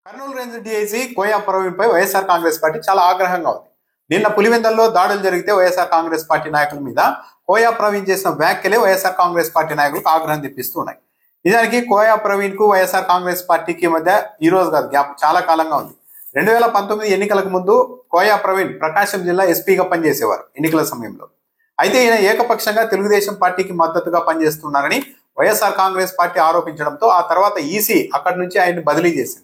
Kurnool range DIG Koya Praveen పై YSR Congress party చాలా ఆగ్రహంగా ఉంది. నిన్న పులివెందల్లో దాడులు జరిగితే వైఎస్ఆర్ కాంగ్రెస్ పార్టీ నాయకుల మీద కోయా ప్రవీణ్ చేసిన వ్యాఖ్యలే వైఎస్ఆర్ కాంగ్రెస్ పార్టీ నాయకులకు ఆగ్రహం తెప్పిస్తూ ఉన్నాయి. నిజానికి కోయా ప్రవీణ్ కు వైఎస్ఆర్ కాంగ్రెస్ పార్టీకి మధ్య ఈ రోజు కాదు, గ్యాప్ చాలా కాలంగా ఉంది. 2019 ఎన్నికలకు ముందు కోయా ప్రవీణ్ ప్రకాశం జిల్లా ఎస్పీగా పనిచేసేవారు ఎన్నికల సమయంలో. అయితే ఈయన ఏకపక్షంగా తెలుగుదేశం పార్టీకి మద్దతుగా పనిచేస్తున్నారని వైఎస్ఆర్ కాంగ్రెస్ పార్టీ ఆరోపించడంతో ఆ తర్వాత ఈసీ అక్కడి నుంచి ఆయన్ని బదిలీ చేసింది.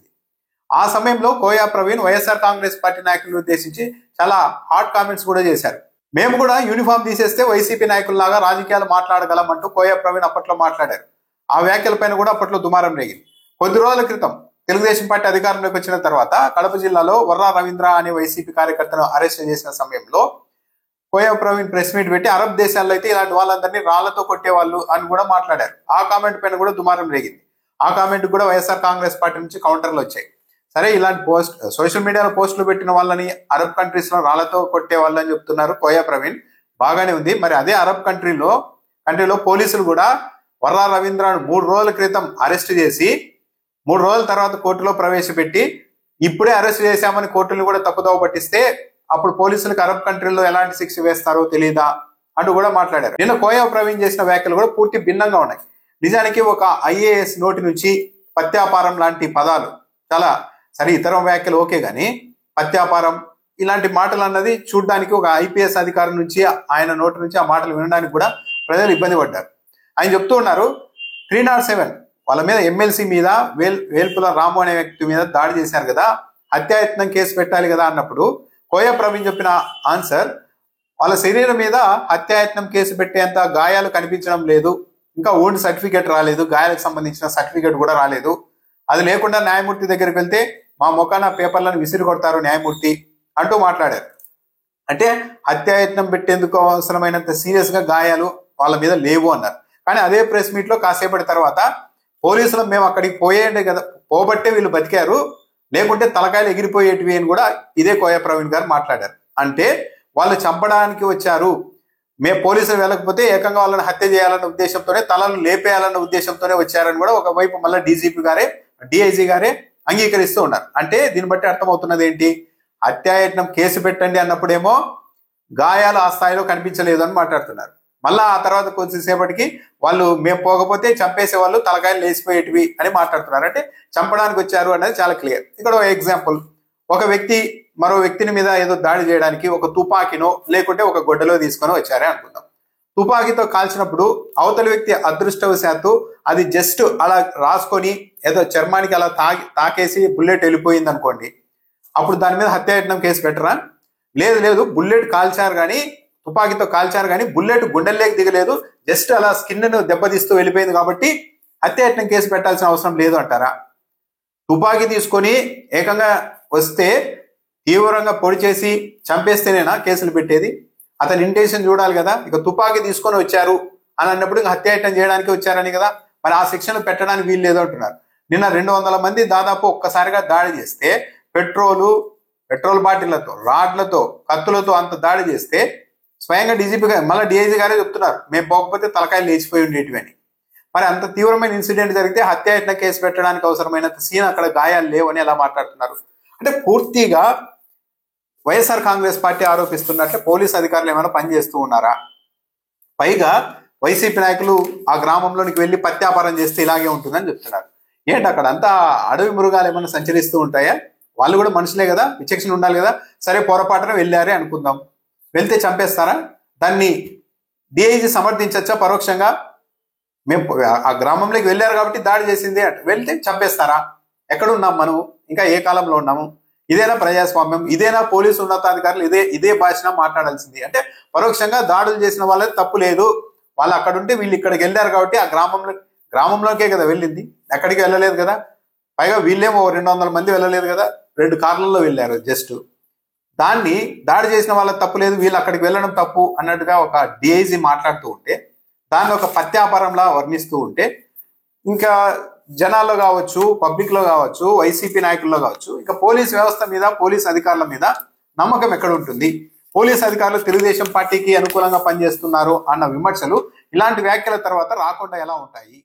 ఆ సమయంలో కోయా ప్రవీణ్ వైఎస్ఆర్ కాంగ్రెస్ పార్టీ నాయకులను ఉద్దేశించి చాలా హాట్ కామెంట్స్ కూడా చేశారు. మేము కూడా యూనిఫామ్ తీసేస్తే వైసీపీ నాయకుల్లాగా రాజకీయాలు మాట్లాడగలం అంటూ కోయా ప్రవీణ్ అప్పట్లో మాట్లాడారు. ఆ వ్యాఖ్యలపైన కూడా అప్పట్లో దుమారం రేగింది. కొద్ది రోజుల క్రితం తెలుగుదేశం పార్టీ అధికారంలోకి వచ్చిన తర్వాత కడప జిల్లాలో వర్రా రవీంద్ర అనే వైసీపీ కార్యకర్తను అరెస్ట్ చేసిన సమయంలో కోయా ప్రవీణ్ ప్రెస్ మీట్ పెట్టి అరబ్ దేశాల్లో అయితే ఇలాంటి వాళ్ళందరినీ రాళ్లతో కొట్టేవాళ్ళు అని కూడా మాట్లాడారు. ఆ కామెంట్ పైన కూడా దుమారం రేగింది. ఆ కామెంట్ కూడా వైఎస్ఆర్ కాంగ్రెస్ పార్టీ నుంచి కౌంటర్లు వచ్చాయి. సరే, ఇలాంటి సోషల్ మీడియాలో పోస్టులు పెట్టిన వాళ్ళని అరబ్ కంట్రీస్ లో రాళ్లతో కొట్టే వాళ్ళని చెప్తున్నారు కోయా ప్రవీణ్, బాగానే ఉంది. మరి అదే అరబ్ కంట్రీలో పోలీసులు కూడా వర్రా రవీంద్రను 3 రోజుల క్రితం అరెస్ట్ చేసి 3 రోజుల తర్వాత కోర్టులో ప్రవేశపెట్టి ఇప్పుడే అరెస్ట్ చేశామని కోర్టులు కూడా తప్పుదోవ పట్టిస్తే అప్పుడు పోలీసులకు అరబ్ కంట్రీలో ఎలాంటి శిక్ష వేస్తారో తెలియదా అంటూ కూడా మాట్లాడారు. నిన్న కోయా ప్రవీణ్ చేసిన వ్యాఖ్యలు కూడా పూర్తి భిన్నంగా ఉన్నాయి. నిజానికి ఒక ఐఏఎస్ నోటి నుంచి పత్యాపారం లాంటి పదాలు చాలా సరే, ఇతర వ్యాఖ్యలు ఓకే, కానీ పత్యాపారం ఇలాంటి మాటలు అన్నది చూడడానికి ఒక ఐపీఎస్ అధికారి నుంచి ఆయన నోటి నుంచి ఆ మాటలు వినడానికి కూడా ప్రజలు ఇబ్బంది పడ్డారు. ఆయన చెప్తూ ఉన్నారు, 307 వాళ్ళ మీద ఎమ్మెల్సీ మీద వేల్పుల రాము అనే వ్యక్తి మీద దాడి చేశారు కదా, హత్యాయత్నం కేసు పెట్టాలి కదా అన్నప్పుడు కోయా ప్రవీణ్ చెప్పిన ఆన్సర్, వాళ్ళ శరీరం మీద హత్యాయత్నం కేసు పెట్టేంత గాయాలు కనిపించడం లేదు, ఇంకా ఓన్ సర్టిఫికేట్ రాలేదు, గాయాలకు సంబంధించిన సర్టిఫికేట్ కూడా రాలేదు, అది లేకుండా న్యాయమూర్తి దగ్గరికి వెళ్తే మా మొఖాన పేపర్లను విసిరి కొడతారు న్యాయమూర్తి అంటూ మాట్లాడారు. అంటే హత్యాయత్నం పెట్టేందుకు అవసరమైనంత సీరియస్ గా గాయాలు వాళ్ళ మీద లేవు అన్నారు. కానీ అదే ప్రెస్ మీట్ లో కాసేపటి తర్వాత పోలీసులు మేము అక్కడికి పోయేయండి కదా, పోబట్టే వీళ్ళు బతికారు, లేకుంటే తలకాయలు ఎగిరిపోయేటివి అని కూడా ఇదే కోయా ప్రవీణ్ గారు మాట్లాడారు. అంటే వాళ్ళు చంపడానికి వచ్చారు, పోలీసులు వెళ్ళకపోతే ఏకంగా వాళ్ళని హత్య చేయాలన్న ఉద్దేశంతోనే, తలలు లేపేయాలన్న ఉద్దేశంతోనే వచ్చారని కూడా ఒకవైపు మళ్ళీ డిఐజీ గారే అంగీకరిస్తూ ఉన్నారు. అంటే దీన్ని బట్టి అర్థమవుతున్నది ఏంటి, హత్యాయత్నం కేసు పెట్టండి అన్నప్పుడేమో గాయాలు ఆ స్థాయిలో కనిపించలేదు అని మాట్లాడుతున్నారు. మళ్ళా ఆ తర్వాత కొద్దిసేపటికి వాళ్ళు మేము పోకపోతే చంపేసే వాళ్ళు తలకాయలు లేచిపోయేటివి అని మాట్లాడుతున్నారు. అంటే చంపడానికి వచ్చారు అనేది చాలా క్లియర్. ఇక్కడ ఒక ఎగ్జాంపుల్, ఒక వ్యక్తి మరో వ్యక్తిని మీద ఏదో దాడి చేయడానికి ఒక తుపాకీనో లేకుంటే ఒక గొడ్డలో తీసుకొని వచ్చారే అనుకుందాం. తుపాకీతో కాల్చినప్పుడు అవతలి వ్యక్తి అదృష్టవశాత్తు అది జస్ట్ అలా రాసుకొని ఏదో చర్మానికి అలా తాకేసి బుల్లెట్ వెళ్ళిపోయింది అనుకోండి, అప్పుడు దాని మీద హత్యాయత్నం కేసు పెట్టరా? లేదు, బుల్లెట్ కాల్చారు కానీ, తుపాకీతో కాల్చారు కానీ బుల్లెట్ గుండెల్లోకి దిగలేదు, జస్ట్ అలా స్కిన్ ను దెబ్బతీస్తూ వెళ్ళిపోయింది కాబట్టి హత్యాయత్నం కేసు పెట్టాల్సిన అవసరం లేదు అంటారా? తుపాకీ తీసుకొని ఏకంగా వస్తే తీవ్రంగా పొడి చేసి చంపేస్తేనేనా కేసులు పెట్టేది? అతని ఇంటెన్షన్ చూడాలి కదా. ఇక తుపాకీ తీసుకొని వచ్చారు అని అన్నప్పుడు హత్యాయత్నం చేయడానికి వచ్చారని కదా, మరి ఆ శిక్షను పెట్టడానికి వీలు లేదు అంటున్నారు. నిన్న 200 మంది దాదాపు ఒక్కసారిగా దాడి చేస్తే పెట్రోల్ బాటిళ్లతో, రాడ్లతో, కత్తులతో అంత దాడి చేస్తే స్వయంగా మళ్ళీ డిఐజీ గారే చెప్తున్నారు మేము పోకపోతే తలకాయలు లేచిపోయి ఉండేటివి అని. మరి అంత తీవ్రమైన ఇన్సిడెంట్ జరిగితే హత్యాయత్న కేసు పెట్టడానికి అవసరమైనంత సీన్ అక్కడ గాయాలు లేవని ఎలా మాట్లాడుతున్నారు? అంటే పూర్తిగా వైఎస్ఆర్ కాంగ్రెస్ పార్టీ ఆరోపిస్తున్నట్లే పోలీస్ అధికారులు ఏమైనా పనిచేస్తూ ఉన్నారా? పైగా వైసీపీ నాయకులు ఆ గ్రామంలోనికి వెళ్ళి పత్యాపారం చేస్తే ఇలాగే ఉంటుందని చెప్తున్నారు. ఏంటి అక్కడ అంతా అడవి మృగాలు ఏమైనా సంచరిస్తూ ఉంటాయా? వాళ్ళు కూడా మనుషులే కదా, విచక్షణ ఉండాలి కదా. సరే, పొరపాటున వెళ్ళారే అనుకుందాం, వెళ్తే చంపేస్తారా? దాన్ని డిఐజీ సమర్థించచ్చా పరోక్షంగా? మేము ఆ గ్రామంలోకి వెళ్ళారు కాబట్టి దాడి చేసింది అంటే వెళ్తే చంపేస్తారా? ఎక్కడున్నాం మనం? ఇంకా ఏ కాలంలో ఉన్నాము? ఇదేనా ప్రజాస్వామ్యం? ఇదేనా పోలీసు ఉన్నతాధికారులు ఇదే భాషన మాట్లాడాల్సింది? అంటే పరోక్షంగా దాడులు చేసిన వాళ్ళది తప్పు లేదు, వాళ్ళు అక్కడ ఉంటే వీళ్ళు ఇక్కడికి వెళ్ళారు కాబట్టి ఆ గ్రామంలోకే కదా వెళ్ళింది, ఎక్కడికి వెళ్ళలేదు కదా. పైగా వీళ్ళేమో 200 మంది వెళ్ళలేదు కదా, 2 కార్లలో వెళ్ళారు జస్ట్. దాన్ని దాడి చేసిన వాళ్ళకి తప్పు లేదు, వీళ్ళు అక్కడికి వెళ్ళడం తప్పు అన్నట్టుగా ఒక డిఐజీ మాట్లాడుతూ ఉంటే, దాన్ని ఒక పత్యాపారంలా వర్ణిస్తూ ఉంటే, ఇంకా జనాల్లో కావచ్చు, పబ్లిక్ లో కావచ్చు, వైసీపీ నాయకుల్లో కావచ్చు, ఇంకా పోలీస్ వ్యవస్థ మీద, పోలీస్ అధికారుల మీద నమ్మకం ఎక్కడ ఉంటుంది? పోలీస్ అధికారులు తెలుగుదేశం పార్టీకి అనుకూలంగా పనిచేస్తున్నారు అన్న విమర్శలు ఇలాంటి వ్యాఖ్యల తర్వాత రాకుండా ఎలా ఉంటాయి?